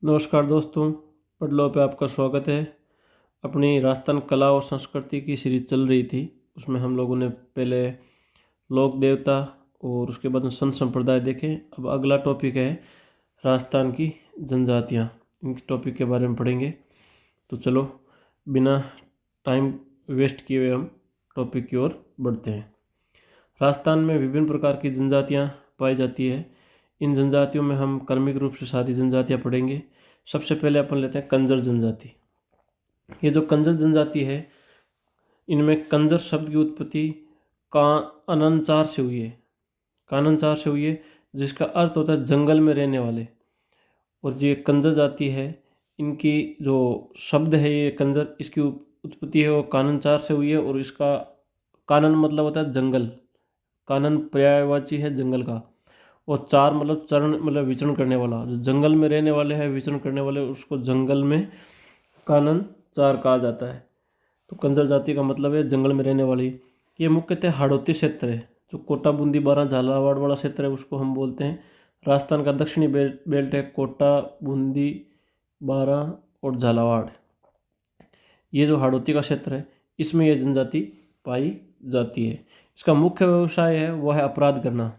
नमस्कार दोस्तों, पडलो पे आपका स्वागत है। अपनी राजस्थान कला और संस्कृति की सीरीज चल रही थी, उसमें हम लोगों ने पहले लोक देवता और उसके बाद में संत संप्रदाय देखे। अब अगला टॉपिक है राजस्थान की जनजातियाँ। इन टॉपिक के बारे में पढ़ेंगे। तो चलो बिना टाइम वेस्ट किए हुए हम टॉपिक की ओर बढ़ते हैं। राजस्थान में विभिन्न प्रकार की जनजातियाँ पाई जाती है। इन जनजातियों में हम क्रमिक रूप से सारी जनजातियाँ पढ़ेंगे। सबसे पहले अपन लेते हैं कंजर जनजाति। ये जो कंजर जनजाति है, इनमें कंजर शब्द की उत्पत्ति काननचार से हुई है। काननचार से हुई है, जिसका अर्थ होता है जंगल में रहने वाले। और ये कंजर जाति है, इनकी जो शब्द है ये कंजर, इसकी उत्पत्ति है वो काननचार से हुई है। और इसका कानन मतलब होता है जंगल। कानन पर्यायवाची है जंगल का। और चार मतलब चरण मतलब विचरण करने वाला, जो जंगल में रहने वाले हैं विचरण करने वाले, उसको जंगल में कानन चार कहा जाता है। तो कंजर जाति का मतलब है जंगल में रहने वाली। ये मुख्यतः हाड़ौती क्षेत्र है, जो कोटा बूंदी बारां झालावाड़ वाला क्षेत्र है उसको हम बोलते हैं। राजस्थान का दक्षिणी बेल्ट है कोटा बूंदी बारां और झालावाड़। ये जो हाड़ौती का क्षेत्र है, इसमें यह जनजाति पाई जाती है। इसका मुख्य व्यवसाय है वह है अपराध करना।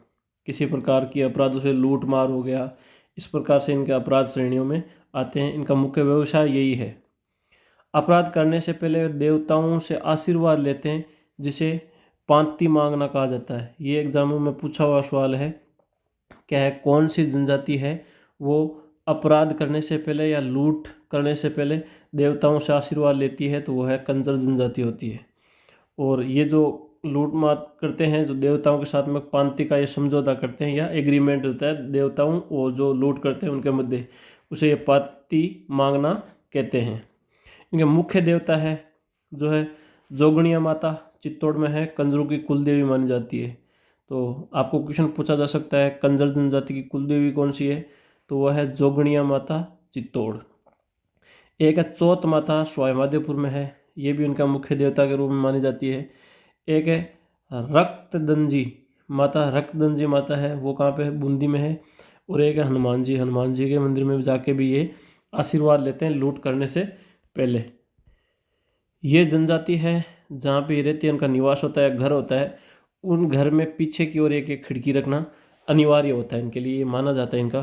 किसी प्रकार की अपराधों से लूट मार हो गया, इस प्रकार से इनके अपराध श्रेणियों में आते हैं। इनका मुख्य व्यवसाय यही है। अपराध करने से पहले देवताओं से आशीर्वाद लेते हैं, जिसे पांति मांगना कहा जाता है। ये एग्जामों में पूछा हुआ सवाल है। क्या है, कौन सी जनजाति है वो अपराध करने से पहले या लूट करने से पहले देवताओं से आशीर्वाद लेती है? तो वो है कंजर जनजाति होती है। और ये जो लूट मार करते हैं, जो देवताओं के साथ में पांति का ये समझौता करते हैं या एग्रीमेंट होता है देवताओं और जो लूट करते हैं उनके मध्य, उसे ये पांति मांगना कहते हैं। इनके मुख्य देवता है जो है जोगणिया माता, चित्तौड़ में है, कंजरों की कुलदेवी मानी जाती है। तो आपको क्वेश्चन पूछा जा सकता है कंजर जनजाति की कुलदेवी कौन सी है? तो वह है जोगणिया माता, चित्तौड़। एक है चौथ माता, स्वायमादेपुर में है, ये भी उनका मुख्य देवता के रूप में मानी जाती है। एक है रक्तदंजी माता, रक्तदंजी माता है, वो कहाँ पे है? बूंदी में है। और एक है हनुमान जी, हनुमान जी के मंदिर में जाके भी ये आशीर्वाद लेते हैं लूट करने से पहले। ये जनजाति है जहाँ पे रहती है, उनका निवास होता है, घर होता है। उन घर में पीछे की ओर एक एक खिड़की रखना अनिवार्य होता है इनके लिए, ये माना जाता है इनका।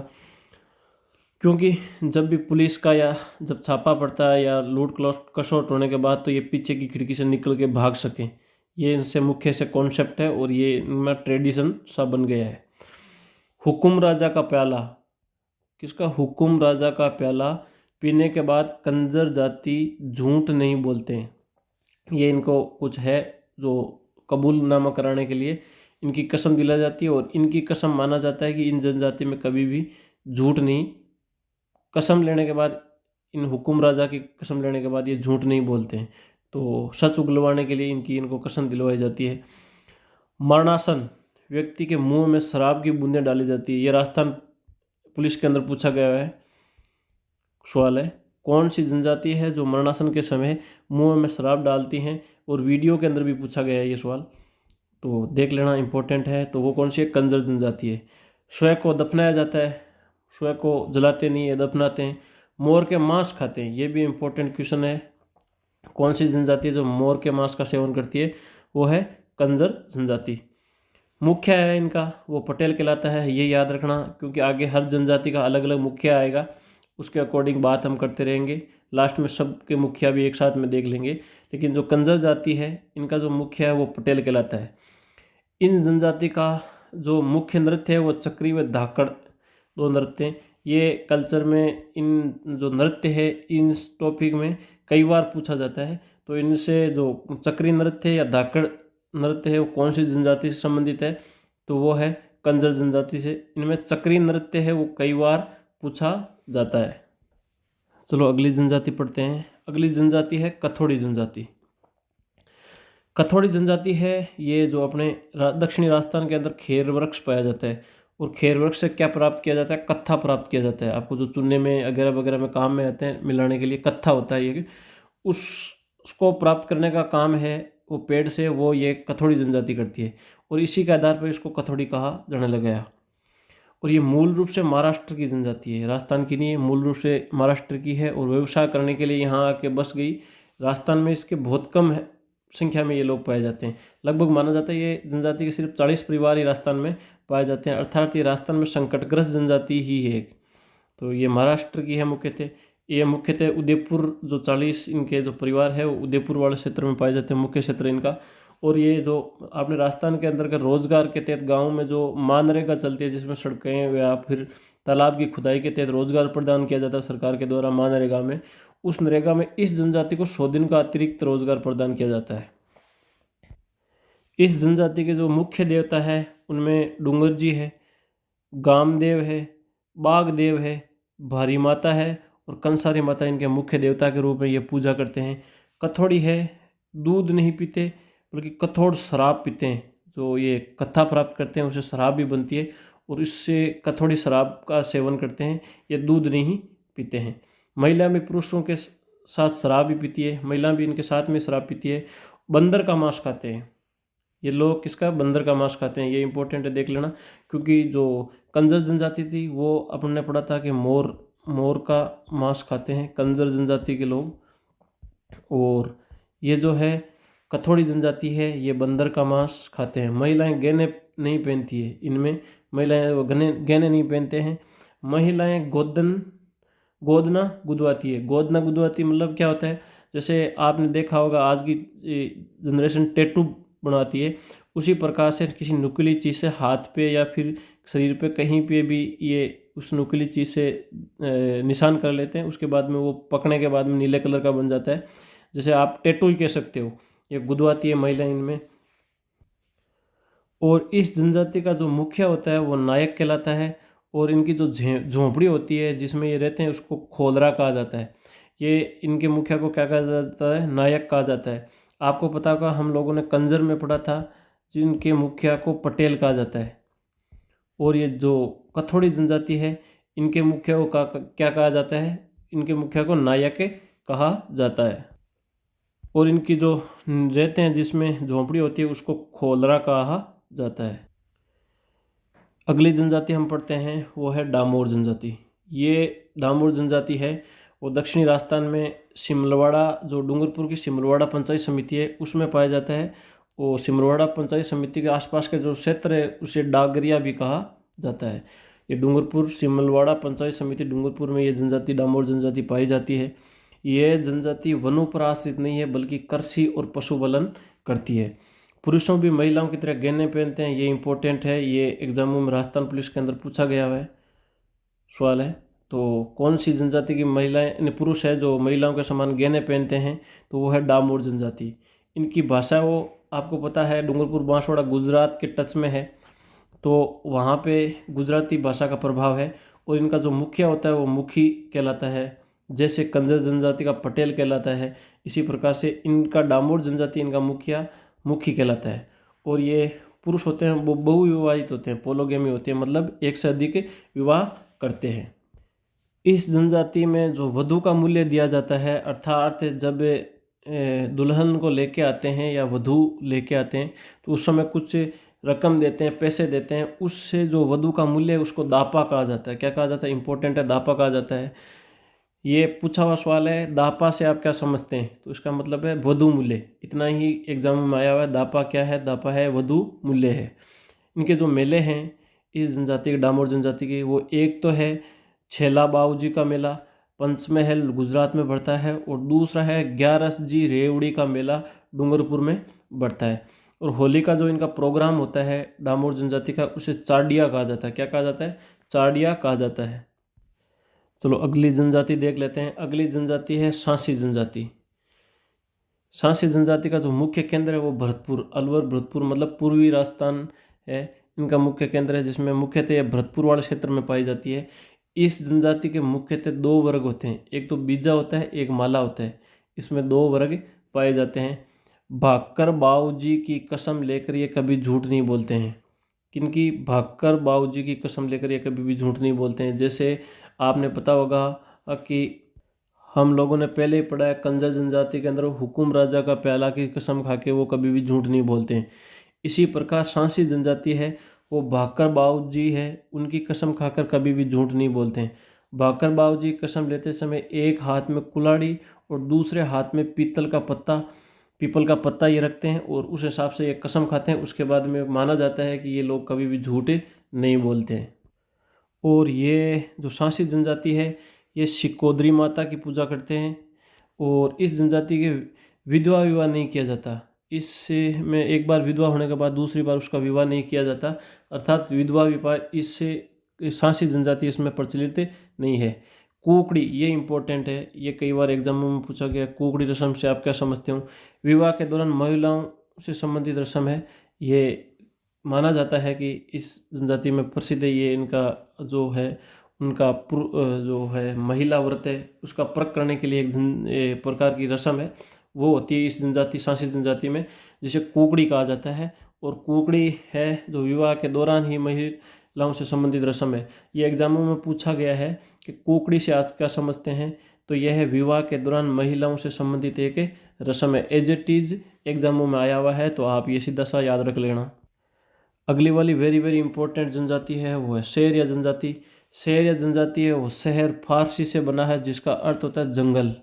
क्योंकि जब भी पुलिस का या जब छापा पड़ता है या लूट खसोट होने के बाद, तो ये पीछे की खिड़की से निकल के भाग सकें, ये इनसे मुख्य से कॉन्सेप्ट है और ये इनमें ट्रेडिशन सा बन गया है। हुकुम राजा का प्याला, किसका? हुकुम राजा का प्याला पीने के बाद कंजर जाति झूठ नहीं बोलते हैं। ये इनको कुछ है जो कबूलनामा कराने के लिए इनकी कसम दिलाई जाती है। और इनकी कसम माना जाता है कि इन जनजाति में कभी भी झूठ नहीं, कसम लेने के बाद, इन हुकुम राजा की कसम लेने के बाद ये झूठ नहीं बोलते हैं। तो सच उगलवाने के लिए इनको कसम दिलवाई जाती है। मरणासन, व्यक्ति के मुंह में शराब की बूंदें डाली जाती है। ये राजस्थान पुलिस के अंदर पूछा गया है सवाल है, कौन सी जनजाति है जो मरणासन के समय मुंह में शराब डालती हैं? और वीडियो के अंदर भी पूछा गया है ये सवाल, तो देख लेना, इंपॉर्टेंट है। तो वो कौन सी है? कंजर जनजाति है। स्वयं को दफनाया जाता है, स्वयं को जलाते नहीं है, दफनाते हैं। मोर के मांस खाते हैं, ये भी इंपॉर्टेंट क्वेश्चन है। कौन सी जनजाति है जो मोर के मांस का सेवन करती है? वो है कंजर जनजाति। मुख्य है इनका वो पटेल कहलाता है, ये याद रखना, क्योंकि आगे हर जनजाति का अलग अलग मुखिया आएगा, उसके अकॉर्डिंग बात हम करते रहेंगे। लास्ट में सबके मुखिया भी एक साथ में देख लेंगे। लेकिन जो कंजर जाति है, इनका जो मुखिया है वो पटेल कहलाता है। इन जनजाति का जो मुख्य नृत्य है वो चक्री व धाकड़, दो नृत्य हैं। ये कल्चर में इन जो नृत्य है, इन टॉपिक में कई बार पूछा जाता है। तो इनसे जो चक्री नृत्य है या धाकड़ नृत्य है वो कौन सी जनजाति से संबंधित है? तो वो है कंजर जनजाति से। इनमें चक्री नृत्य है वो कई बार पूछा जाता है। चलो अगली जनजाति पढ़ते हैं। अगली जनजाति है कथोड़ी जनजाति। कथोड़ी जनजाति है ये जो अपने दक्षिणी राजस्थान के अंदर खेर वृक्ष पाया जाता है। और खेर वृक्ष से क्या प्राप्त किया जाता है? कत्था प्राप्त किया जाता है। आपको जो चुनने में वगैरह वगैरह में काम में आते हैं, मिलाने के लिए कत्था होता है ये, उसको प्राप्त करने का काम है वो पेड़ से, वो ये कथोड़ी जनजाति करती है। और इसी के आधार पर इसको कथोड़ी कहा जाने लगा। और ये मूल रूप से महाराष्ट्र की जनजाति है, राजस्थान की नहीं है, मूल रूप से महाराष्ट्र की है और व्यवसाय करने के लिए यहाँ आके बस गई। राजस्थान में इसके बहुत कम संख्या में ये लोग पाए जाते हैं। लगभग माना जाता है ये जनजाति के सिर्फ 40 परिवार ही राजस्थान में पाए जाते हैं, अर्थात ये राजस्थान में संकटग्रस्त जनजाति ही है। तो ये महाराष्ट्र की है मुख्यतः। ये मुख्यतः उदयपुर जो 40 इनके जो परिवार है वो उदयपुर वाले क्षेत्र में पाए जाते हैं, मुख्य क्षेत्र इनका। और ये जो आपने राजस्थान के अंदर का रोजगार के तहत गाँव में जो मनरेगा चलती है, जिसमें सड़कें या फिर तालाब की खुदाई के तहत रोजगार प्रदान किया जाता है सरकार के द्वारा मनरेगा में, उस नरेगा में इस जनजाति को 100 दिन का अतिरिक्त रोजगार प्रदान किया जाता है। इस जनजाति के जो मुख्य देवता है उनमें डूंगर जी है, गामदेव है, बागदेव है, भारी माता है और कंसारी माता इनके मुख्य देवता के रूप में ये पूजा करते हैं। कथोड़ी है, दूध नहीं पीते बल्कि कथोड़ शराब पीते हैं। जो ये कथा प्राप्त करते हैं उससे शराब भी बनती है और इससे कथोड़ी शराब का सेवन करते हैं। ये दूध नहीं पीते हैं। महिला भी पुरुषों के साथ शराब भी पीती है, महिला भी इनके साथ में शराब पीती है। बंदर का मांस खाते हैं ये लोग, किसका? बंदर का मांस खाते हैं। ये इंपॉर्टेंट है, देख लेना, क्योंकि जो कंजर जनजाति थी वो अपन ने पढ़ा था कि मोर का मांस खाते हैं कंजर जनजाति के लोग। और ये जो है कथोड़ी जनजाति है ये बंदर का मांस खाते हैं। महिलाएं गहने नहीं पहनती है, इनमें महिलाएं गहने नहीं पहनते हैं। महिलाएं गोदना गुदवाती है। गोदना गुदवाती मतलब क्या होता है? जैसे आपने देखा होगा आज की जनरेशन टैटू बनाती है, उसी प्रकार से किसी नुकीली चीज़ से हाथ पे या फिर शरीर पे कहीं पे भी ये उस नुकीली चीज़ से निशान कर लेते हैं। उसके बाद में वो पकने के बाद में नीले कलर का बन जाता है, जैसे आप टैटू ही कह सकते हो। ये गुदवाती है महिला इनमें। और इस जनजाति का जो मुखिया होता है वो नायक कहलाता है। और इनकी जो झोंपड़ी होती है जिसमें ये रहते हैं उसको खोदरा कहा जाता है। ये इनके मुखिया को क्या कहा जाता है? नायक कहा जाता है। आपको पता होगा हम लोगों ने कंजर में पढ़ा था, जिनके मुखिया को पटेल कहा जाता है। और ये जो कथोड़ी जनजाति है इनके मुखिया को क्या कहा जाता है? इनके मुखिया को नायक कहा जाता है। और इनकी जो रहते हैं जिसमें झोंपड़ी होती है उसको खोलरा कहा जाता है। अगली जनजाति हम पढ़ते हैं वो है डामोर जनजाति। ये डामोर जनजाति है वो दक्षिणी राजस्थान में सिमलवाड़ा, जो डूंगरपुर की सिमलवाड़ा पंचायत समिति है उसमें पाया जाता है। और सिमलवाड़ा पंचायत समिति के आसपास के जो क्षेत्र है उसे डागरिया भी कहा जाता है। ये डूंगरपुर सिमलवाड़ा पंचायत समिति डूंगरपुर में ये जनजाति डामोर जनजाति पाई जाती है। ये जनजाति वनों पर आश्रित नहीं है बल्कि कृषि और पशुपालन करती है। पुरुषों भी महिलाओं की तरह गहने पहनते हैं, ये इंपॉर्टेंट है, ये एग्जामों में राजस्थान पुलिस के अंदर पूछा गया है सवाल है। तो कौन सी जनजाति की महिलाएं पुरुष है जो महिलाओं के समान गहने पहनते हैं? तो वो है डामोर जनजाति। इनकी भाषा वो आपको पता है डूंगरपुर बांसवाड़ा गुजरात के टच में है, तो वहाँ पे गुजराती भाषा का प्रभाव है। और इनका जो मुखिया होता है वो मुखी कहलाता है, जैसे कंजर जनजाति का पटेल कहलाता है, इसी प्रकार से इनका डामोर जनजाति इनका मुखिया मुखी कहलाता है। और ये पुरुष होते हैं वो बहुविवाहित होते हैं, पोलोगेमी होते हैं, मतलब एक से अधिक विवाह करते हैं। इस जनजाति में जो वधू का मूल्य दिया जाता है, अर्थात जब दुल्हन को लेके आते हैं या वधू लेके आते हैं तो उस समय कुछ रकम देते हैं, पैसे देते हैं, उससे जो वधू का मूल्य है उसको दापा कहा जाता है। क्या कहा जाता है? इंपॉर्टेंट है, दापा कहा जाता है। ये पूछा हुआ सवाल है, दापा से आप क्या समझते हैं? तो इसका मतलब है वधू मूल्य। इतना ही एग्जाम में आया हुआ है। दापा क्या है? दापा है वधू मूल्य है। इनके जो मेले हैं इस जनजाति के, डामोर जनजाति के, वो एक तो है छेला बाऊ जी का मेला, पंचमहल गुजरात में बढ़ता है, और दूसरा है ग्यारस जी रेवड़ी का मेला डूंगरपुर में बढ़ता है। और होली का जो इनका प्रोग्राम होता है डामोर जनजाति का उसे चाडिया कहा जाता है। क्या कहा जाता है? चाडिया कहा जाता है। चलो अगली जनजाति देख लेते हैं। अगली जनजाति है सांसी जनजाति। सांसी जनजाति का जो मुख्य केंद्र है वो भरतपुर, अलवर भरतपुर मतलब पूर्वी राजस्थान है, इनका मुख्य केंद्र है, जिसमें मुख्यतः यह भरतपुर वाले क्षेत्र में पाई जाती है। इस जनजाति के मुख्यतः दो वर्ग होते हैं, एक तो बीजा होता है, एक माला होता है। इसमें दो वर्ग पाए जाते हैं। भाकर बाऊजी की कसम लेकर ये कभी झूठ नहीं बोलते हैं। किनकी? भाकर बाऊजी की कसम लेकर ये कभी भी झूठ नहीं बोलते हैं। जैसे आपने पता होगा कि हम लोगों ने पहले ही पढ़ा है कंजर जनजाति के अंदर हुकुम राजा का प्याला की कसम खा के वो कभी भी झूठ नहीं बोलते हैं। इसी प्रकार सांसी जनजाति है वो भाकर बाबू जी है, उनकी कसम खाकर कभी भी झूठ नहीं बोलते हैं। भाकर बाबू जी कसम लेते समय एक हाथ में कुल्हाड़ी और दूसरे हाथ में पीपल का पत्ता ये रखते हैं और उस हिसाब से ये कसम खाते हैं। उसके बाद में माना जाता है कि ये लोग कभी भी झूठ नहीं बोलते हैं। और ये जो सांसी जनजाति है, ये शिकोदरी माता की पूजा करते हैं और इस जनजाति के विधवा विवाह नहीं किया जाता। इससे में एक बार विधवा होने के बाद दूसरी बार उसका विवाह नहीं किया जाता, अर्थात विधवा विवाह इससे सांसी जनजाति इसमें प्रचलित नहीं है। कुकड़ी ये इम्पोर्टेंट है, ये कई बार एग्जामों में पूछा गया। कुकड़ी रस्म से आप क्या समझते हो? विवाह के दौरान महिलाओं से संबंधित रस्म है। ये माना जाता है कि इस जनजाति में प्रसिद्ध है। ये इनका जो है उनका जो है महिला व्रत है, उसका परख करने के लिए एक प्रकार की रस्म है, वो होती है इस जनजाति सांसी जनजाति में, जिसे कुकड़ी कहा जाता है। और कुकड़ी है जो विवाह के दौरान ही महिलाओं से संबंधित रस्म है। ये एग्जामों में पूछा गया है कि कुकड़ी से आज क्या समझते हैं, तो यह है विवाह के दौरान महिलाओं से संबंधित एक रस्म है। एज इट इज एग्जामों में आया हुआ है, तो आप ये सीधा सा याद रख लेना। अगली वाली वेरी वेरी इंपॉर्टेंट जनजाति है, वो है शहरिया जनजाति। शहरिया जनजाति है वो शहर फारसी से बना है, जिसका अर्थ होता है जंगल।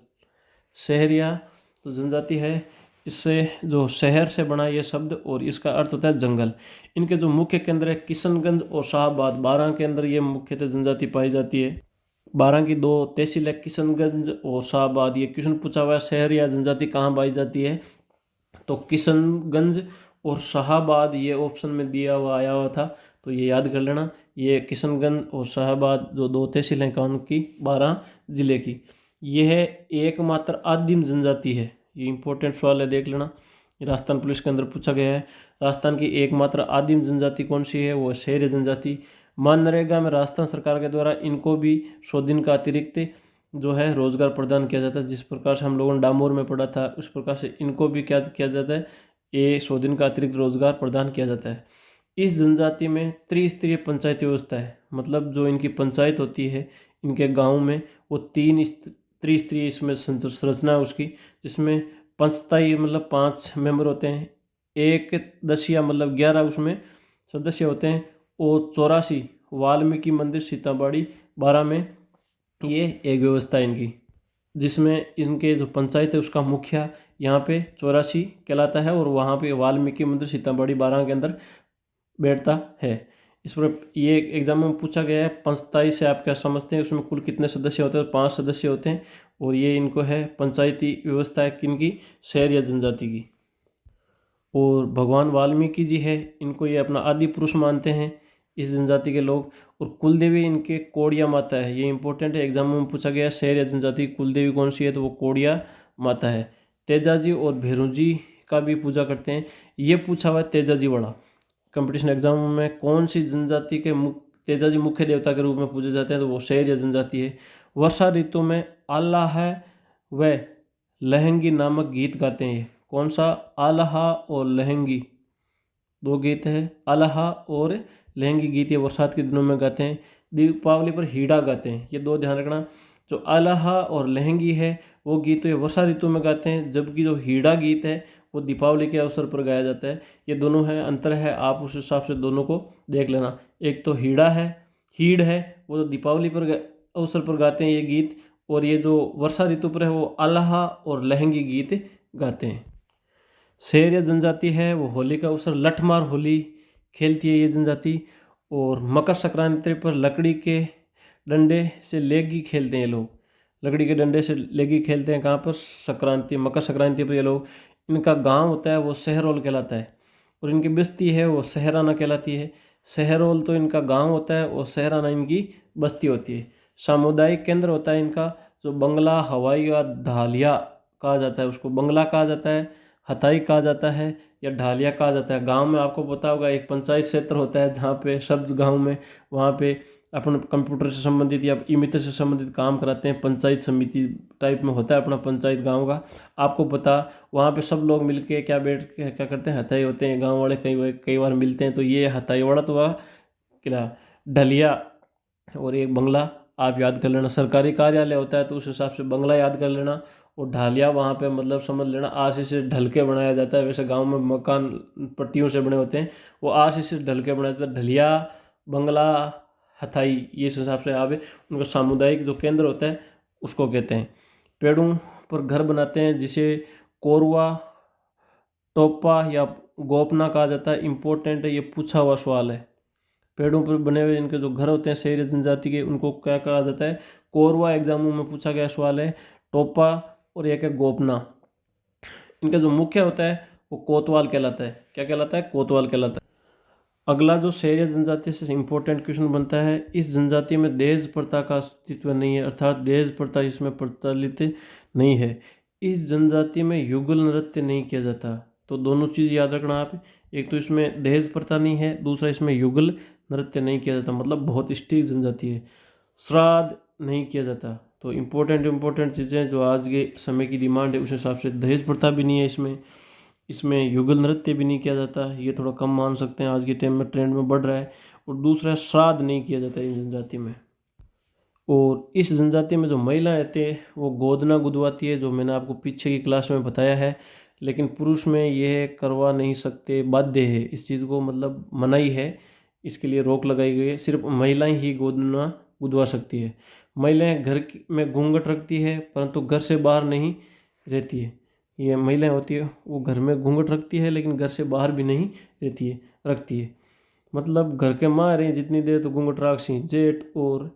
शहरिया तो जनजाति है, इससे जो शहर से बना ये शब्द और इसका अर्थ होता है जंगल। इनके जो मुख्य केंद्र है किशनगंज और शाहबाद, 12 के अंदर ये मुख्यतः जनजाति पाई जाती है। 12 की 2 तहसील है, किशनगंज और शाहबाद। ये क्वेश्चन पूछा हुआ है शहरिया जनजाति कहाँ पाई जाती है, तो किशनगंज और शाहबाद ये ऑप्शन में दिया हुआ आया हुआ था, तो ये याद कर लेना। ये किशनगंज और शाहबाद जो 2 तहसील हैं कानून की 12 जिले की। यह एकमात्र आदिम जनजाति है, ये इंपॉर्टेंट सवाल है, देख लेना। राजस्थान पुलिस के अंदर पूछा गया है। राजस्थान की एकमात्र आदिम जनजाति कौन सी है, वो है शहरी जनजाति। मनरेगा में राजस्थान सरकार के द्वारा इनको भी 100 दिन का अतिरिक्त जो है रोजगार प्रदान किया जाता है। जिस प्रकार से हम लोगों ने डामोर में पढ़ा था, उस प्रकार से इनको भी क्या किया जाता है, ये 100 दिन का अतिरिक्त रोजगार प्रदान किया जाता है। इस जनजाति में त्रिस्तरीय पंचायत व्यवस्था है, मतलब जो इनकी पंचायत होती है इनके गांव में, वो 3 त्रिस्तरीय इसमें संरचना है उसकी, जिसमें पंचताई मतलब 5 मेंबर होते हैं, एक दसिया मतलब 11 उसमें सदस्य होते हैं, और 84 वाल्मीकि मंदिर सीताबाड़ी 12 में ये एक व्यवस्था है इनकी, जिसमें इनके जो पंचायत है उसका मुखिया यहाँ पे 84 कहलाता है, और वहाँ पे वाल्मीकि मंदिर सीताबाड़ी 12 के अंदर बैठता है। इस पर ये एग्जाम में पूछा गया है पंचताई से आप क्या समझते हैं, उसमें कुल कितने सदस्य होते हैं, 5 सदस्य होते हैं, और ये इनको है पंचायती व्यवस्था है किनकी, शहर या जनजाति की। और भगवान वाल्मीकि जी है, इनको ये अपना आदि पुरुष मानते हैं इस जनजाति के लोग। और कुलदेवी इनके कोड़िया माता है, ये इंपॉर्टेंट है, एग्जाम में पूछा गया शहर या जनजाति कुलदेवी कौन सी है, तो वो कोड़िया माता है। तेजाजी और भैरू जी का भी पूजा करते हैं। ये पूछा हुआ है तेजाजी वाला कंपटीशन एग्जाम में, कौन सी जनजाति के तेजाजी मुख्य देवता के रूप में पूजे जाते हैं, तो वो शहर या जनजाति है। वर्षा ऋतु में आल्हा है व लहंगी नामक गीत गाते हैं। कौन सा, आल्हा और लहंगी 2 गीत है, आल्हा और लहंगी गीत ये बरसात के दिनों में गाते हैं। दीपावली पर हीड़ा गाते हैं, ये 2 ध्यान रखना। जो आल्हा और लहंगी है वो गीत तो ये वर्षा ऋतु में गाते हैं, जबकि जो हीड़ा गीत है वो दीपावली के अवसर पर गाया जाता है। ये दोनों है, अंतर है, आप उस हिसाब से दोनों को देख लेना। एक तो हीड़ा है, हीड़ है, वो तो दीपावली पर अवसर पर गाते हैं ये गीत, और ये जो वर्षा ऋतु पर है वो आल्हा और लहंगी गीत गाते हैं। शेर या जनजाति है वो होली का अवसर लठमार होली खेलती है ये जनजाति, और मकर संक्रांति पर लकड़ी के डंडे से लेगी खेलते हैं ये लोग। लकड़ी के डंडे से लेगी खेलते हैं कहाँ पर, संक्रांति मकर संक्रांति पर ये लोग। इनका गांव होता है वो सहरोल कहलाता है, और इनकी बस्ती है वो सहराना कहलाती है। सहरोल तो इनका गांव होता है और सहराना इनकी बस्ती होती है। सामुदायिक केंद्र होता है इनका जो बंगला, हवाई या ढालिया कहा जाता है, उसको बंगला कहा जाता है, हथाई कहा जाता है या ढालिया कहा जाता है। गांव में आपको पता होगा एक पंचायत क्षेत्र होता है जहाँ पे शब्द गांव में, वहाँ पे अपन कंप्यूटर से संबंधित या ई मित्र से संबंधित काम कराते हैं। पंचायत समिति टाइप में होता है अपना पंचायत गांव का, आपको पता। वहाँ पे सब लोग मिलके क्या बैठ के क्या करते हैं, हथाई होते हैं, गांव वाले कई बार मिलते हैं। तो ये हथाई वाला तो वह क्या ढलिया, और एक बंगला आप याद कर लेना। सरकारी कार्यालय होता है तो उस हिसाब से बंगला याद कर लेना, और ढालिया वहाँ पे मतलब समझ लेना आशी से ढल के बनाया जाता है। वैसे गांव में मकान पट्टियों से बने होते हैं, वो आशी से ढल के बनाया जाता है। ढलिया, बंगला, हथाई, ये इस हिसाब से आप उनका सामुदायिक जो केंद्र होता है उसको कहते हैं। पेड़ों पर घर बनाते हैं जिसे कोरवा, टोपा या गोपना कहा जाता है। इम्पोर्टेंट है, ये पूछा हुआ सवाल है। पेड़ों पर बने हुए इनके जो घर होते हैं शहरी जनजाति के, उनको क्या कहा जाता है? कोरवा एग्जामों में पूछा गया सवाल है। टोपा और एक है गोपना। इनका जो मुख्य होता है वो कोतवाल कहलाता है। क्या कहलाता है? कोतवाल कहलाता है। अगला जो शहरी जनजाति से इम्पोर्टेंट क्वेश्चन बनता है, इस जनजाति में दहेज प्रथा का अस्तित्व नहीं है, अर्थात दहेज प्रथा इसमें प्रचलित नहीं है। इस जनजाति में युगल नृत्य नहीं किया जाता। तो दोनों चीज़ याद रखना आप, एक तो इसमें दहेज प्रथा नहीं है, दूसरा इसमें युगल नृत्य नहीं किया जाता, मतलब बहुत स्ट्रिक्ट जनजाति है। श्राद्ध नहीं किया जाता। तो इम्पोर्टेंट चीज़ें जो आज के समय की डिमांड है उस हिसाब से दहेज प्रथा भी नहीं है इसमें। इसमें युगल नृत्य भी नहीं किया जाता, ये थोड़ा कम मान सकते हैं, आज के टाइम में ट्रेंड में बढ़ रहा है। और दूसरा, श्राद्ध नहीं किया जाता इस जनजाति में। और इस जनजाति में जो महिलाएं आती है वो गोदना गुदवाती है, जो मैंने आपको पीछे की क्लास में बताया है। लेकिन पुरुष में यह करवा नहीं सकते, बाध्य है इस चीज़ को, मतलब मनाही है, इसके लिए रोक लगाई गई है। सिर्फ महिलाएं ही गोदना गुदवा सकती है। महिलाएं घर में घूंघट रखती है परंतु घर से बाहर नहीं रहती है। ये महिलाएं होती है वो घर में घूंघट रखती है लेकिन घर से बाहर भी नहीं रखती है। मतलब घर के माँ रही जितनी देर तो घूंघट राखसी। जेठ और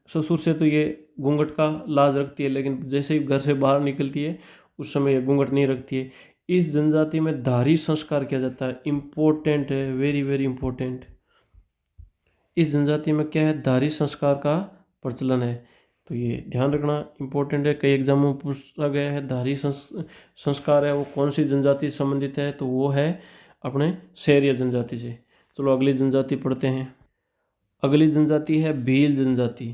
ससुर से तो ये घूंघट का लाज रखती है, लेकिन जैसे ही घर से बाहर निकलती है उस समय ये घूंघट नहीं रखती है। इस जनजाति में धारी संस्कार किया जाता है। इम्पोर्टेंट है, वेरी वेरी इम्पोर्टेंट। इस जनजाति में क्या है? धारी संस्कार का प्रचलन है। तो ये ध्यान रखना इम्पोर्टेंट है, कई एग्जामों में पूछा गया है। धारी संस्कार है वो कौन सी जनजाति से संबंधित है? तो वो है अपने शहरी जनजाति से। चलो अगली जनजाति पढ़ते हैं। अगली जनजाति है भील जनजाति।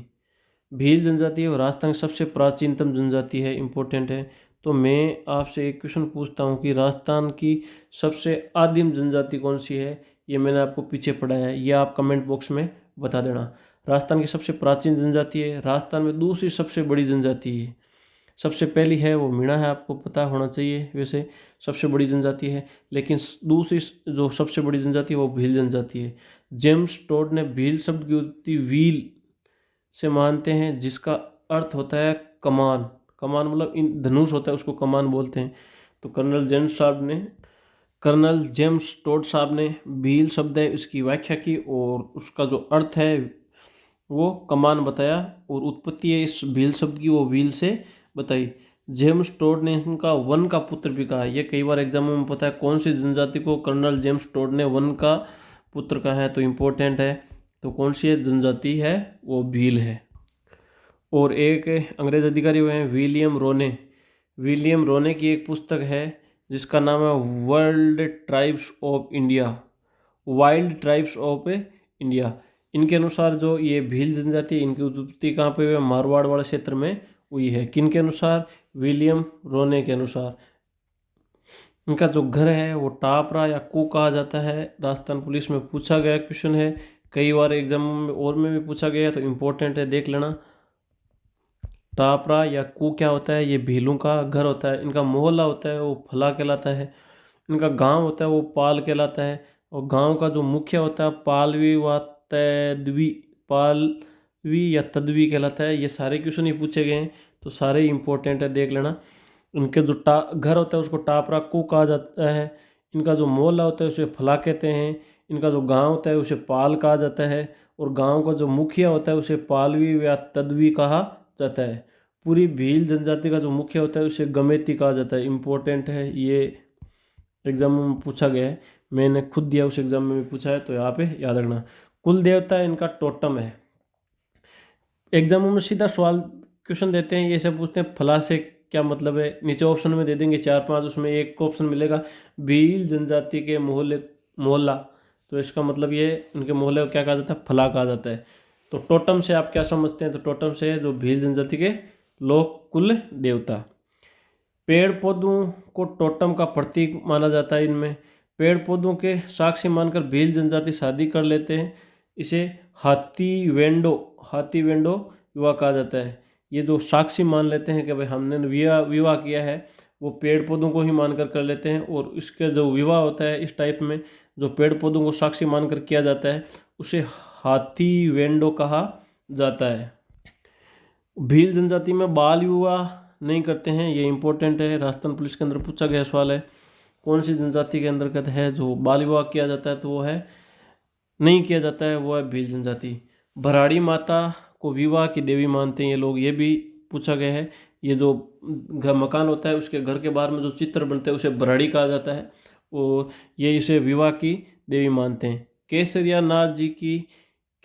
भील जनजाति और राजस्थान की सबसे प्राचीनतम जनजाति है, इम्पोर्टेंट है। तो मैं आपसे एक क्वेश्चन पूछता हूँ कि राजस्थान की सबसे आदिम जनजाति कौन सी है? ये मैंने आपको पीछे पढ़ाया है, ये आप कमेंट बॉक्स में बता देना। राजस्थान की सबसे प्राचीन जनजाति है, राजस्थान में दूसरी सबसे बड़ी जनजाति है। सबसे पहली है वो मीणा है, आपको पता होना चाहिए, वैसे सबसे बड़ी जनजाति है। लेकिन दूसरी जो सबसे बड़ी जनजाति है वो भील जनजाति है। जेम्स टोड ने भील शब्द की उत्पत्ति व्हील से मानते हैं, जिसका अर्थ होता है कमान। कमान मतलब इन धनुष होता है उसको कमान बोलते हैं। तो कर्नल जेम्स टोड साहब ने भील शब्द है उसकी व्याख्या की और उसका जो अर्थ है वो कमान बताया, और उत्पत्ति है इस भील शब्द की वो व्हील से बताई। जेम्स टोड ने इनका वन का पुत्र भी कहा। ये कई बार एग्जामों में पता है कौन सी जनजाति को कर्नल जेम्स टोड ने वन का पुत्र कहा है, तो इम्पोर्टेंट है। तो कौन सी जनजाति है? वो भील है। और एक अंग्रेज अधिकारी हुए हैं विलियम रोने। विलियम रोने की एक पुस्तक है जिसका नाम है world tribes of India, wild tribes of India. इनके अनुसार जो ये भील जनजाति, इनकी उत्पत्ति कहाँ पे हुई है? मारवाड़ वाले क्षेत्र में हुई है। किन के अनुसार? विलियम रोने के अनुसार। इनका जो घर है वो टापरा या कू कहा जाता है। राजस्थान पुलिस में पूछा गया क्वेश्चन है, कई बार एग्जाम में और में भी पूछा गया, तो इम्पोर्टेंट है, देख लेना। टापरा या कू क्या होता है? ये भीलों का घर होता है। इनका मोहल्ला होता है वो फला कहलाता है। इनका गांव होता है वो पाल कहलाता है। और गांव का जो मुखिया होता है पालवी व तद्वी, पालवी या तद्वी कहलाता है। ये सारे क्वेश्चन ही पूछे गए हैं तो सारे इंपॉर्टेंट है, देख लेना। इनके जो घर होता है उसको टापरा कू कहा जाता है। इनका जो मोहल्ला होता है उसे फला कहते हैं। इनका जो गांव होता है उसे पाल कहा जाता है। और गांव का जो मुखिया होता है उसे पालवी या तद्वी कहा जाता है। पूरी भील जनजाति का जो मुखिया होता है उसे गमेती कहा जाता है। इम्पोर्टेंट है, ये एग्जाम में पूछा गया है, मैंने खुद दिया उस एग्जाम में भी पूछा है, तो यहाँ पे याद रखना। कुल देवता इनका टोटम है। एग्जामों में सीधा सवाल क्वेश्चन देते हैं, ये सब पूछते हैं फला से क्या मतलब है। नीचे ऑप्शन में दे देंगे 4-5, उसमें एक ऑप्शन मिलेगा भील जनजाति के मोहल्ला, तो इसका मतलब ये उनके मोहल्ले को क्या कहा जाता है? फला कहा जाता है। तो टोटम से आप क्या समझते हैं? तो टोटम से जो भील जनजाति के लोक कुल देवता। पेड़ पौधों को टोटम का प्रतीक माना जाता है। इनमें पेड़ पौधों के साक्षी मानकर भील जनजाति शादी कर लेते हैं। इसे हाथी वेंडो विवाह कहा जाता है। ये जो साक्षी मान लेते हैं कि भाई हमने विवाह विवाह किया है, वो पेड़ पौधों को ही मानकर कर लेते हैं। और इसके जो विवाह होता है इस टाइप में, जो पेड़ पौधों को साक्षी मानकर किया जाता है, उसे हाथी वेंडो कहा जाता है। भील जनजाति में बाल विवाह नहीं करते हैं, ये इंपॉर्टेंट है, राजस्थान पुलिस के अंदर पूछा गया सवाल है। कौन सी जनजाति के अंतर्गत है जो बाल विवाह किया जाता है, तो वो है नहीं किया जाता है, वो है भील जनजाति। भराड़ी माता को विवाह की देवी मानते हैं ये लोग, ये भी पूछा गया है। ये जो मकान होता है उसके घर के बाहर में जो चित्र बनते हैं उसे भराड़ी कहा जाता है, और ये इसे विवाह की देवी मानते हैं। केसरिया नाथ जी की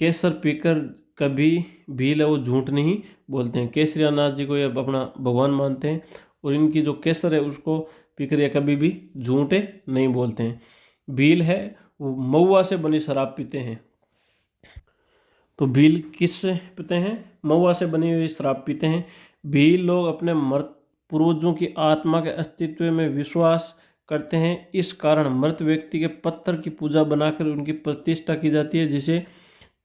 केसर पीकर कभी भील है वो झूठ नहीं बोलते हैं। केसरिया नाथ जी को ये अपना भगवान मानते हैं, और इनकी जो केसर है उसको पीकर ये कभी भी झूठे नहीं बोलते हैं। भील है वो महुआ से बनी शराब पीते हैं। तो भील किस से पीते हैं? महुआ से बनी हुई शराब पीते हैं। भील लोग अपने मृत पूर्वजों की आत्मा के अस्तित्व में विश्वास करते हैं, इस कारण मृत व्यक्ति के पत्थर की पूजा बनाकर उनकी प्रतिष्ठा की जाती है, जिसे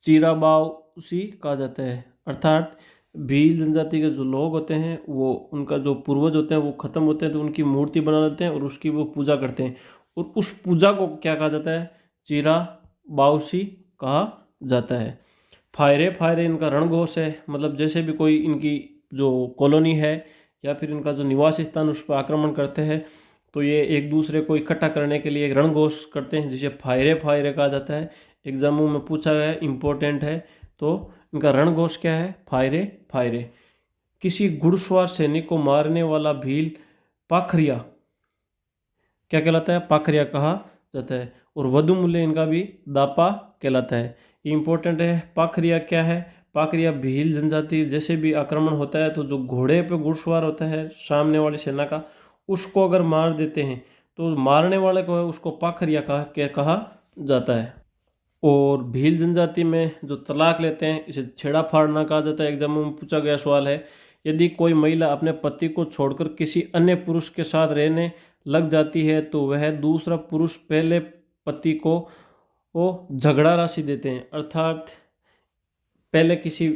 चीराबाउसी कहा जाता है। अर्थात भील जनजाति के जो लोग होते हैं वो उनका जो पूर्वज होते हैं वो खत्म होते हैं तो उनकी मूर्ति बना लेते हैं और उसकी वो पूजा करते हैं, और उस पूजा को क्या कहा जाता है? चीराबाउसी कहा जाता है। फायरे फायरे इनका रणघोष है, मतलब जैसे भी कोई इनकी जो कॉलोनी है या फिर इनका जो निवास स्थान उस पर आक्रमण करते हैं तो ये एक दूसरे को इकट्ठा करने के लिए एक रणघोष करते हैं, जिसे फायरे फायरे कहा जाता है। एग्जामों में पूछा गया है, इम्पोर्टेंट है। तो इनका रणघोष क्या है? फायरे फायरे। किसी घुड़सवार सैनिक को मारने वाला भील पाखरिया क्या कहलाता है? पाखरिया कहा जाता है। और वधु मूल्य इनका भी दापा कहलाता है। ये इंपॉर्टेंट है। पाखरिया क्या है? पाखरिया भील जनजाति जैसे भी आक्रमण होता है तो जो घोड़े पे घुड़सवार होता है सामने वाली सेना का, उसको अगर मार देते हैं तो मारने वाले को है उसको पाखरिया कहा जाता है। और भील जनजाति में जो तलाक लेते हैं इसे छेड़ा फाड़ना कहा जाता है। एग्जाम में पूछा गया सवाल है, यदि कोई महिला अपने पति को छोड़कर किसी अन्य पुरुष के साथ रहने लग जाती है तो वह दूसरा पुरुष पहले पति को वो झगड़ा राशि देते हैं। अर्थात पहले किसी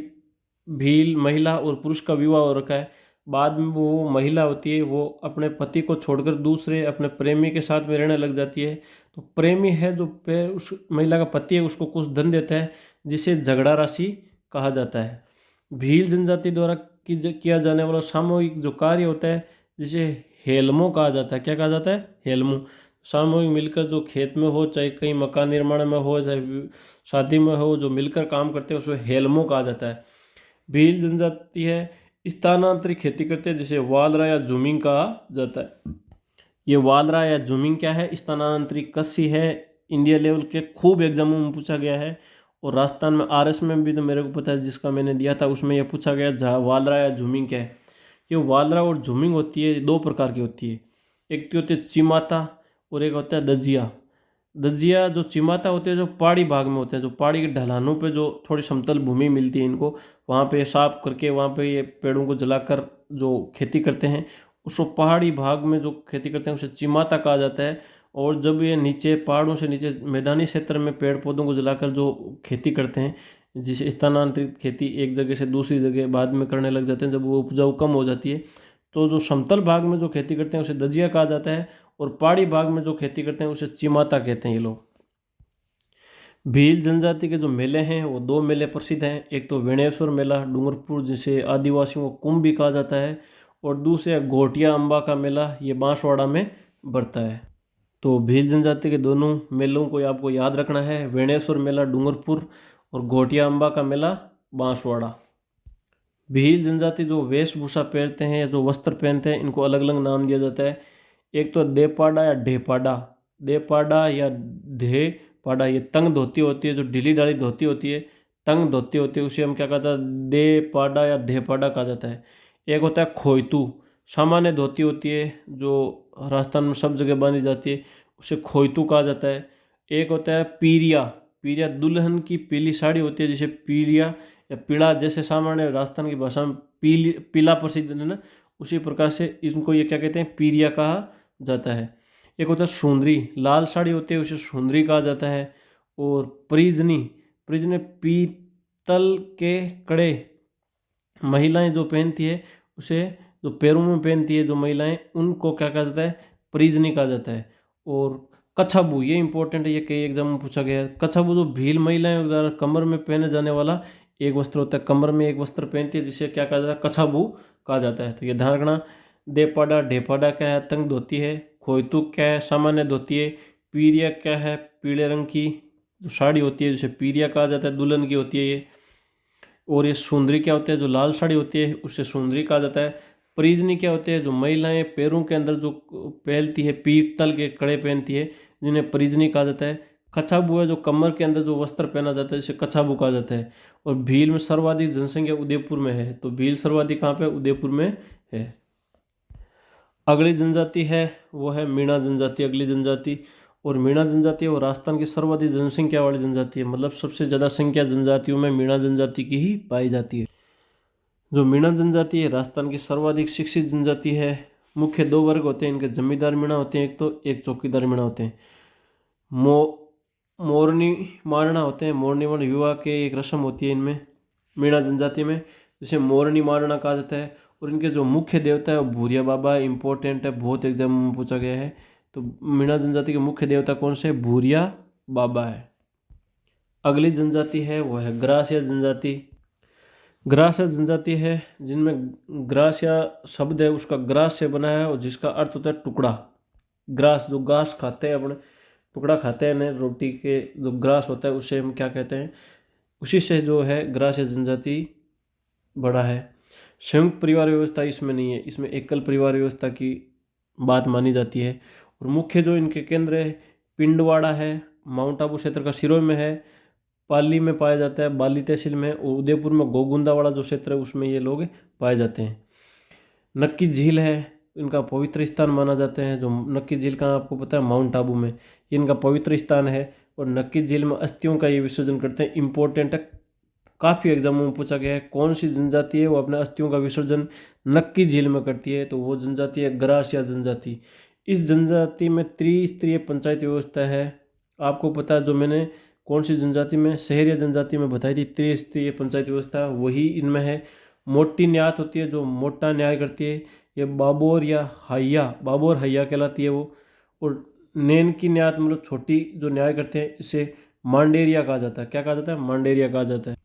भील महिला और पुरुष का विवाह हो रखा है, बाद में वो महिला होती है वो अपने पति को छोड़कर दूसरे अपने प्रेमी के साथ में रहने लग जाती है, तो प्रेमी है जो उस महिला का पति है उसको कुछ धन देता है, जिसे झगड़ा राशि कहा जाता है। भील जनजाति द्वारा किया जाने वाला सामूहिक जो कार्य होता है जिसे हेलमो कहा जाता है। क्या कहा जाता है? हेलमो। सामूहिक मिलकर जो खेत में हो, चाहे कहीं मकान निर्माण में हो, चाहे शादी में हो, जो मिलकर काम करते हैं उसको हेलमो कहा जाता है। भील जनजाति है स्थानांतरित खेती करते हैं, जिसे वालरा या झूमिंग कहा जाता है। ये वालरा या झूमिंग क्या है? स्थानांतरित कृषि है। इंडिया लेवल के खूब एग्जामों में पूछा गया है, और राजस्थान में आरएस में भी तो मेरे को पता है जिसका मैंने दिया था उसमें यह पूछा गया वालरा या झूमिंग क्या है। ये वालरा और झूमिंग होती है, दो प्रकार की होती है। एक तो होती है चिमाता और एक होता है दजिया। दजिया जो चिमाता होते हैं जो पहाड़ी भाग में होते हैं, जो पहाड़ी के ढलानों पे जो थोड़ी समतल भूमि मिलती है इनको, वहाँ पे साफ करके वहाँ पे ये पेड़ों को जलाकर जो खेती करते हैं उसको पहाड़ी भाग में जो खेती करते हैं उसे चिमाता कहा जाता है। और जब ये नीचे पहाड़ों से नीचे मैदानी क्षेत्र में पेड़ पौधों को जलाकर जो खेती करते हैं, जिसे स्थानांतरित खेती एक जगह से दूसरी जगह बाद में करने लग जाते हैं जब वो उपजाऊ कम हो जाती है, तो जो समतल भाग में जो खेती करते हैं उसे दजिया कहा जाता है, और पहाड़ी भाग में जो खेती करते हैं उसे चिमाता कहते हैं ये लोग। भील जनजाति के जो मेले हैं वो दो मेले प्रसिद्ध हैं। एक तो वेणेश्वर मेला डूंगरपुर, जिसे आदिवासियों को कुंभ भी कहा जाता है, और दूसरे घोटिया अम्बा का मेला, ये बांसवाड़ा में बढ़ता है। तो भील जनजाति के दोनों मेलों को आपको याद रखना है, वेणेश्वर मेला डूंगरपुर और घोटिया अम्बा का मेला बांसवाड़ा। भील जनजाति जो वेशभूषा पहनते हैं या जो वस्त्र पहनते हैं इनको अलग अलग नाम दिया जाता है। एक तो देपाड़ा या ढेपाड़ा। देपाड़ा या ढेपाड़ा ये तंग धोती होती है, जो ढीली ढाली धोती होती है, तंग धोती होती है, उसे हम क्या कहते हैं? देपाड़ा या ढेपाड़ा कहा जाता है। एक होता है खोयतू, सामान्य धोती होती है जो राजस्थान में सब जगह बांधी जाती है, उसे खोयतू कहा जाता है। एक होता है पीरिया। पीरिया दुल्हन की पीली साड़ी होती है जिसे पीरिया या पीला, जैसे सामान्य राजस्थान की भाषा में पीला प्रसिद्ध है ना, उसी प्रकार से इनको ये क्या कहते हैं? पीरिया कहा जाता है। एक होता है सुंदरी, लाल साड़ी होती है उसे सुंदरी कहा जाता है। और प्रिजनी, प्रिजनी पीतल के कड़े महिलाएं जो पहनती है उसे, जो पैरों में पहनती है जो महिलाएं, उनको क्या कहा जाता है, परिजनी कहा जाता है। और कछाबू, ये इंपॉर्टेंट है, ये कई एग्जाम में पूछा गया है। कछाबू जो भील महिलाएं द्वारा कमर में पहने जाने वाला एक वस्त्र होता है, कमर में एक वस्त्र पहनती है जिसे क्या कहा जाता है, कछाबू कहा जाता है। तो ये ध्यान रखना। देपाड़ा ढेपाड़ा क्या है, तंग धोती है। खोयतुक क्या है, सामान्य धोती है। पीरिया क्या है, पीले रंग की जो साड़ी होती है जिसे पीरिया कहा जाता है, दुल्हन की होती है ये। और ये सुंदरी क्या होती है, जो लाल साड़ी होती है उसे सुंदरी कहा जाता है। परिजनी क्या होती है, जो महिलाएं पैरों के अंदर जो पहनती है, पीतल के कड़े पहनती है, जिन्हें परिजनी कहा जाता है। कछाबू है जो कमर के अंदर जो वस्त्र पहना जाता है जिसे कछाबू कहा जाता है। और भील में सर्वाधिक जनसंख्या उदयपुर में है, तो भील सर्वाधिक कहाँ पे, उदयपुर में है। अगली जनजाति है वो है मीणा जनजाति, अगली जनजाति। और मीणा जनजाति है वो राजस्थान की सर्वाधिक जनसंख्या वाली जनजाति है, मतलब सबसे ज़्यादा संख्या जनजातियों में मीणा जनजाति की ही पाई जाती है। जो मीणा जनजाति है राजस्थान की सर्वाधिक शिक्षित जनजाति है। मुख्य दो वर्ग होते हैं इनके, जमींदार मीणा होते हैं एक तो, एक चौकीदार मीणा होते हैं। मो मोरनी मारना होते हैं, मोरनी मारना विवाह के एक रस्म होती है इनमें, मीणा जनजाति में, जिसे मोरनी मारना कहा जाता है। और इनके जो मुख्य देवता है वो भूरिया बाबा है, इंपॉर्टेंट है, बहुत एग्जाम में पूछा गया है। तो मीणा जनजाति के मुख्य देवता कौन से, भूरिया बाबा है। अगली जनजाति है वो है ग्रासिया जनजाति। ग्रासिया जनजाति है जिनमें ग्रासिया शब्द है उसका ग्रास से बना है, और जिसका अर्थ होता है टुकड़ा। ग्रास, जो घास खाते हैं अपने, टुकड़ा खाते हैं ना रोटी के, जो ग्रास होता है उसे हम क्या कहते हैं, उसी से जो है ग्रासिया जनजाति बड़ा है। संयुक्त परिवार व्यवस्था इसमें नहीं है, इसमें एकल परिवार व्यवस्था की बात मानी जाती है। और मुख्य जो इनके केंद्र है, पिंडवाड़ा है, माउंट आबू क्षेत्र का सिरोही में है, पाली में पाया जाता है, बाली तहसील में, और उदयपुर में गोगुंदा वाला जो क्षेत्र है उसमें ये लोग पाए जाते हैं। नक्की झील है, इनका पवित्र स्थान माना जाता है। जो नक्की झील का आपको पता है, माउंट आबू में, ये इनका पवित्र स्थान है। और नक्की झील में अस्थियों का ये विसर्जन करते हैं, इंपॉर्टेंट है, काफ़ी एग्जामों में पूछा गया है। कौन सी जनजाति है वो अपने अस्थियों का विसर्जन नक्की झील में करती है, तो वो जनजाति है ग्रासिया जनजाति। इस जनजाति में त्रिस्तरीय पंचायत व्यवस्था है। आपको पता है, जो मैंने कौन सी जनजाति में, शहरिया जनजाति में बताई थी त्रिस्तरीय पंचायत व्यवस्था, वही इनमें है। मोटी न्यात होती है, जो मोटा न्याय करती है, ये बाबोर या हैया, बाबोर हैया कहलाती है वो। और नैन की न्यात मतलब छोटी जो न्याय करते हैं, इसे मांडेरिया कहा जाता है। क्या कहा जाता है, मांडेरिया कहा जाता है।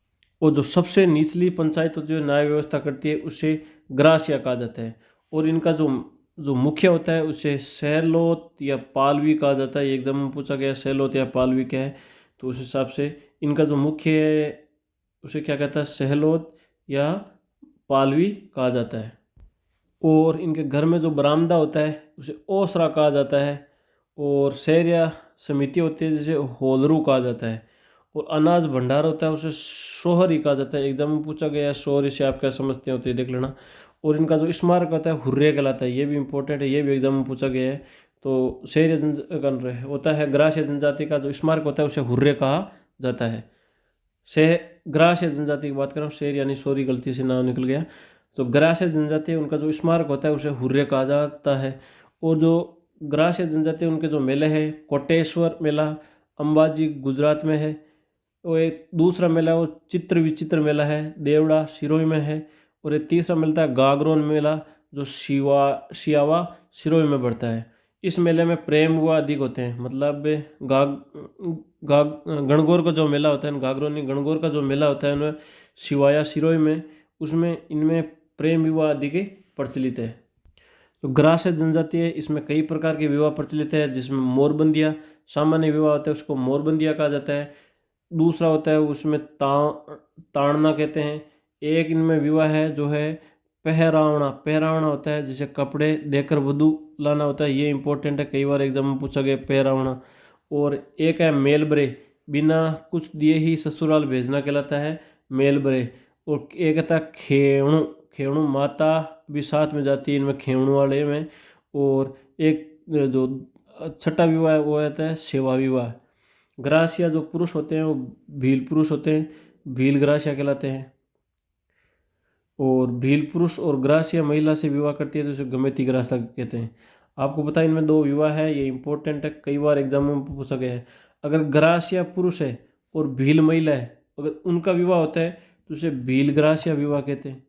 और जो सबसे निचली पंचायत जो न्याय व्यवस्था करती है उसे ग्रासिया कहा जाता है। और इनका जो जो मुखिया होता है उसे सहलोत या पालवी कहा जाता है। एकदम में पूछा गया सहलोत या पालवी क्या है, तो उस हिसाब से इनका जो मुख्य है उसे क्या कहता है, सहलोत या पालवी कहा जाता है। और इनके घर में जो बरामदा होता है उसे ओसरा कहा जाता है। और शहर या समिति होती है जिसे होलरू कहा जाता है। और अनाज भंडार होता है उसे सोहरी कहा जाता है। एग्जाम में पूछा गया है, सोहरी से आप क्या समझते हो तो ये देख लेना। और इनका जो स्मारक होता है हुर्रे कहलाता है, ये भी इंपॉर्टेंट है, ये भी एग्जाम में पूछा गया है। तो शहरी जन होता है, ग्रासीय जनजाति का जो स्मारक होता है उसे हुर्रे कहा जाता है। शहर ग्रासीय जनजाति की बात कर रहा हूँ, शहर यानी सॉरी गलती से नाम निकल गया। तो ग्रासीय जनजाति है उनका जो स्मारक होता है उसे हुर्रे कहा जाता है। और जो ग्रासीय जनजाति उनके जो मेले हैं, कोटेश्वर मेला अंबाजी गुजरात में है। वो एक दूसरा मेला वो चित्र विचित्र मेला है, देवड़ा सिरोही में है। और एक तीसरा मिलता है गागरोन मेला, जो सियावा सिरोही में पड़ता है। इस मेले में प्रेम विवाह अधिक होते हैं, मतलब गाग गाग गणगौर का जो मेला होता है, गागरोनी गणगौर का जो मेला होता है उनमें सिवाया सिरोही में, उसमें इनमें प्रेम विवाह अधिक प्रचलित है। तो ग्रासीय जनजाति है, इसमें कई प्रकार के विवाह प्रचलित है, जिसमें मोरबंदिया सामान्य विवाह होता है उसको मोरबंदिया कहा जाता है। दूसरा होता है उसमें ताड़ना कहते हैं। एक इनमें विवाह है जो है पहरावना, पहरावना होता है जिसे कपड़े देकर वधू लाना होता है, ये इंपॉर्टेंट है, कई बार एग्जाम में पूछा गया पहरावना। और एक है मेलबरे, बिना कुछ दिए ही ससुराल भेजना कहलाता है मेलबरे। और एक था खेवणु, खेवणु माता भी साथ में जाती है इनमें, खेवणु वाले में। और एक जो छठा विवाह है वो होता है सेवा विवाह। ग्रासिया जो पुरुष होते हैं वो भील पुरुष होते हैं, भील ग्रासिया कहलाते हैं। और भील पुरुष और ग्रासिया महिला से विवाह करती है तो उसे गमेती ग्रासिया कहते हैं। आपको पता है इनमें दो विवाह है, ये इंपॉर्टेंट है, कई बार एग्जामों में पूछा गया है। अगर ग्रासिया पुरुष है और भील महिला है, अगर उनका विवाह होता है तो उसे भील ग्रासिया विवाह कहते हैं।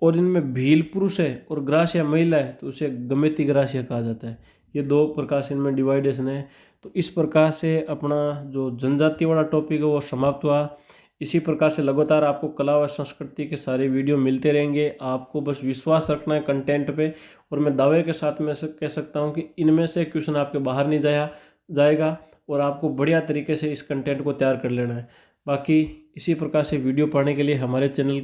और इनमें भील पुरुष है और ग्रासिया महिला है तो उसे गमेती ग्रासिया कहा जाता है। ये दो प्रकार से इनमें डिवाइडेशन है। तो इस प्रकार से अपना जो जनजाति वाला टॉपिक है वो समाप्त हुआ। इसी प्रकार से लगातार आपको कला व संस्कृति के सारे वीडियो मिलते रहेंगे। आपको बस विश्वास रखना है कंटेंट पे, और मैं दावे के साथ में कह सकता हूँ कि इनमें से क्वेश्चन आपके बाहर नहीं जाएगा और आपको बढ़िया तरीके से इस कंटेंट को तैयार कर लेना है। बाकी इसी प्रकार से वीडियो पढ़ने के लिए हमारे चैनल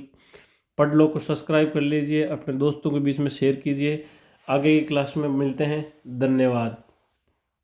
पढ़ लो को सब्सक्राइब कर लीजिए, अपने दोस्तों के बीच में शेयर कीजिए। आगे की क्लास में मिलते हैं। धन्यवाद।